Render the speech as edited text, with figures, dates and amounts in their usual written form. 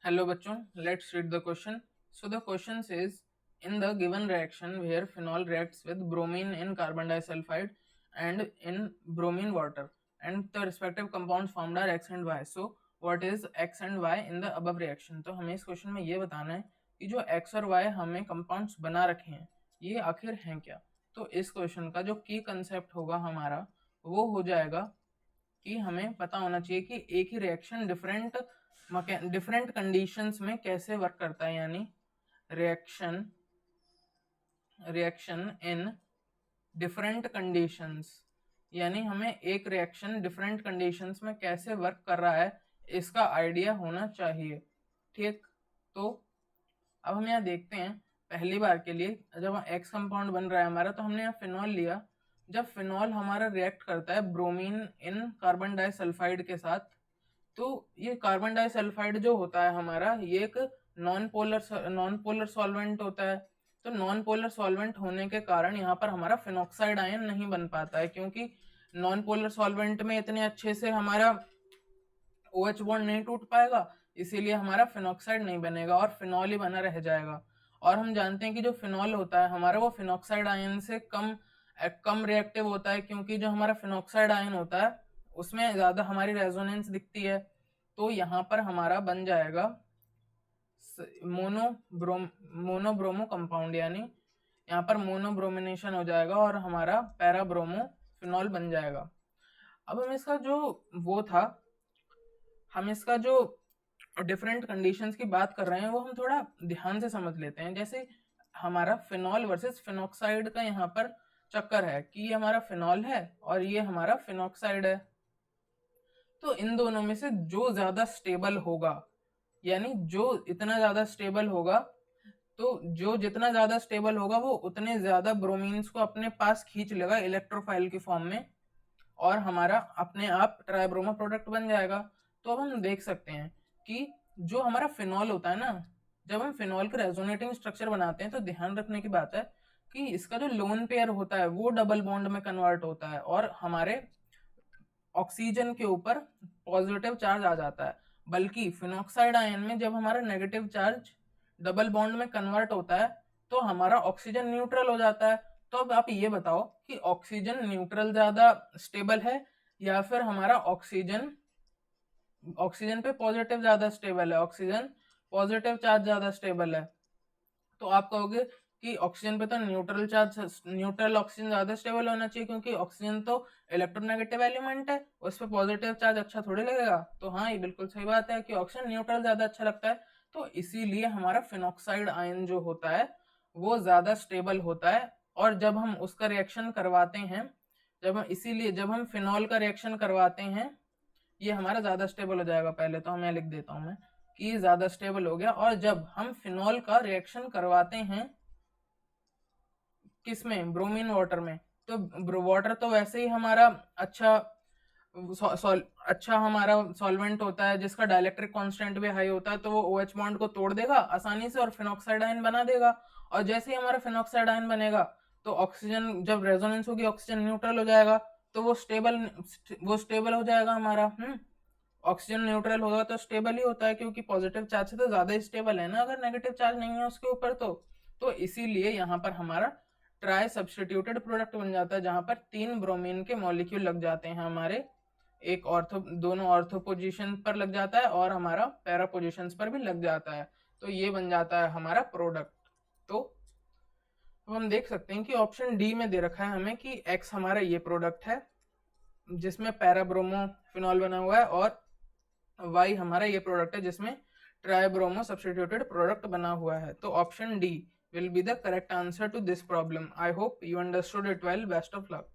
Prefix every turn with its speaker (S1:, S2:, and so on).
S1: Hello bachon, let's read the question. So the question says, in the given reaction where phenol reacts with bromine in carbon disulfide and in bromine water, and the respective compounds formed are X and Y. So what is X and Y in the above reaction? तो हमें इस question में ये बताना है कि जो X और Y हमें कंपाउंड्स बना रखे हैं ये आखिर हैं क्या। तो इस क्वेश्चन का जो की कंसेप्ट होगा हमारा वो हो जाएगा कि हमें पता होना चाहिए कि एक ही रिएक्शन डिफरेंट कंडीशंस में कैसे वर्क करता है, यानी रिएक्शन इन डिफरेंट कंडीशंस, यानी हमें एक रिएक्शन डिफरेंट कंडीशंस में कैसे वर्क कर रहा है इसका आइडिया होना चाहिए। ठीक, तो अब हम यहाँ देखते हैं पहली बार के लिए जब एक्स कंपाउंड बन रहा है हमारा, तो हमने यहाँ फिनॉल लिया। जब फिनॉल हमारा रिएक्ट करता है ब्रोमीन इन कार्बन डाइसल्फाइड के साथ, तो ये कार्बन डाइसल्फाइड जो होता है हमारा ये एक नॉन पोलर सॉल्वेंट होता है। तो नॉन पोलर सॉल्वेंट होने के कारण यहाँ पर हमारा फिनॉक्साइड आयन नहीं बन पाता है, क्योंकि नॉन पोलर सॉल्वेंट में इतने अच्छे से हमारा OH बॉन्ड नहीं टूट पाएगा, इसीलिए हमारा फिनॉक्साइड नहीं बनेगा और फिनॉल ही बना रह जाएगा। और हम जानते हैं कि जो फिनॉल होता है हमारा वो फिनॉक्साइड आयन से कम रिएक्टिव होता है, क्योंकि जो हमारा फिनॉक्साइड आयन होता है उसमें ज़्यादा हमारी रेजोनेंस दिखती है। तो यहाँ पर हमारा बन जाएगा मोनोब्रोमो कंपाउंड, यानी यहाँ पर मोनोब्रोमिनेशन हो जाएगा और हमारा पैराब्रोमो फिनॉल बन जाएगा। अब हम इसका जो डिफरेंट कंडीशंस की बात कर रहे हैं वो हम थोड़ा ध्यान से समझ लेते हैं। जैसे हमारा फिनॉल वर्सेस फिनॉक्साइड का यहाँ पर चक्कर है कि ये हमारा फिनॉल है और ये हमारा फिनॉक्साइड है। तो इन दोनों में से जो ज्यादा स्टेबल होगा, यानी जो इतना ज्यादा स्टेबल होगा, तो जो जितना ज्यादा स्टेबल होगा वो उतने ज्यादा ब्रोमीन्स को अपने पास खींच लेगा इलेक्ट्रोफाइल की फॉर्म में और हमारा अपने आप ट्राइब्रोमो प्रोडक्ट बन जाएगा। तो अब हम देख सकते हैं कि जो हमारा फिनॉल होता है ना, जब हम फिनॉल का रेजोनेटिंग स्ट्रक्चर बनाते हैं तो ध्यान रखने की बात है कि इसका जो लोन पेयर होता है वो डबल बॉन्ड में कन्वर्ट होता है और हमारे ऑक्सीजन के ऊपर पॉजिटिव चार्ज आ जाता है। बल्कि फिनॉक्साइड आयन में जब हमारा नेगेटिव चार्ज डबल बॉन्ड में कन्वर्ट होता है तो हमारा ऑक्सीजन न्यूट्रल हो जाता है। तो अब आप ये बताओ कि ऑक्सीजन न्यूट्रल ज्यादा स्टेबल है या फिर हमारा ऑक्सीजन पे पॉजिटिव ज्यादा स्टेबल है, ऑक्सीजन पॉजिटिव चार्ज ज्यादा स्टेबल है। तो आप कहोगे कि ऑक्सीजन पे तो न्यूट्रल ऑक्सीजन ज्यादा स्टेबल होना चाहिए, क्योंकि ऑक्सीजन तो इलेक्ट्रोनेगेटिव एलिमेंट है, उस पर पॉजिटिव चार्ज अच्छा थोड़ी लगेगा। तो हाँ, ये बिल्कुल सही बात है कि ऑक्सीजन न्यूट्रल ज्यादा अच्छा लगता है। तो इसीलिए हमारा फिनॉक्साइड आयन जो होता है वो ज्यादा स्टेबल होता है। और जब हम उसका रिएक्शन करवाते हैं, जब हम फिनॉल का रिएक्शन करवाते हैं ये हमारा ज्यादा स्टेबल हो जाएगा। पहले तो मैं लिख देता हूं कि ज्यादा स्टेबल हो गया। और जब हम फिनॉल का रिएक्शन करवाते हैं किसमें, ब्रोमीन वाटर में, तो वाटर तो वैसे ही हमारा अच्छा हमारा सॉल्वेंट होता है जिसका डाइलेक्ट्रिक कांस्टेंट भी हाई होता है, तो वो OH बॉन्ड को तोड़ देगा आसानी से और फिनॉक्साइड आयन बना देगा। और जैसे ही हमारा फिनॉक्साइड आयन बनेगा तो ऑक्सीजन जब रेजोनेंस होगी ऑक्सीजन न्यूट्रल हो जाएगा, तो वो स्टेबल हो जाएगा हमारा। ऑक्सीजन न्यूट्रल होगा तो स्टेबल ही होता है, क्योंकि पॉजिटिव चार्ज से तो ज्यादा ही स्टेबल है ना अगर नेगेटिव चार्ज नहीं है उसके ऊपर। तो इसीलिए यहाँ पर हमारा ट्राई सब्सटीट्यूटेड प्रोडक्ट बन जाता है, जहां पर 3 ब्रोमीन के मॉलिक्यूल लग जाते हैं हमारे, दोनों ऑर्थो पोजीशन पर लग जाता है और हमारा पैरा पोजीशन पर भी लग जाता है। तो ये बन जाता है हमारा प्रोडक्ट। तो अब हम देख सकते हैं कि ऑप्शन डी में दे रखा है हमें कि एक्स हमारा ये प्रोडक्ट है जिसमें पैराब्रोमो फिनॉल बना हुआ है, और वाई हमारा ये प्रोडक्ट है जिसमें ट्राइब्रोमो सब्स्टिट्यूटेड प्रोडक्ट बना हुआ है। तो option D will be the correct answer to this problem. I hope you understood it well. Best of luck.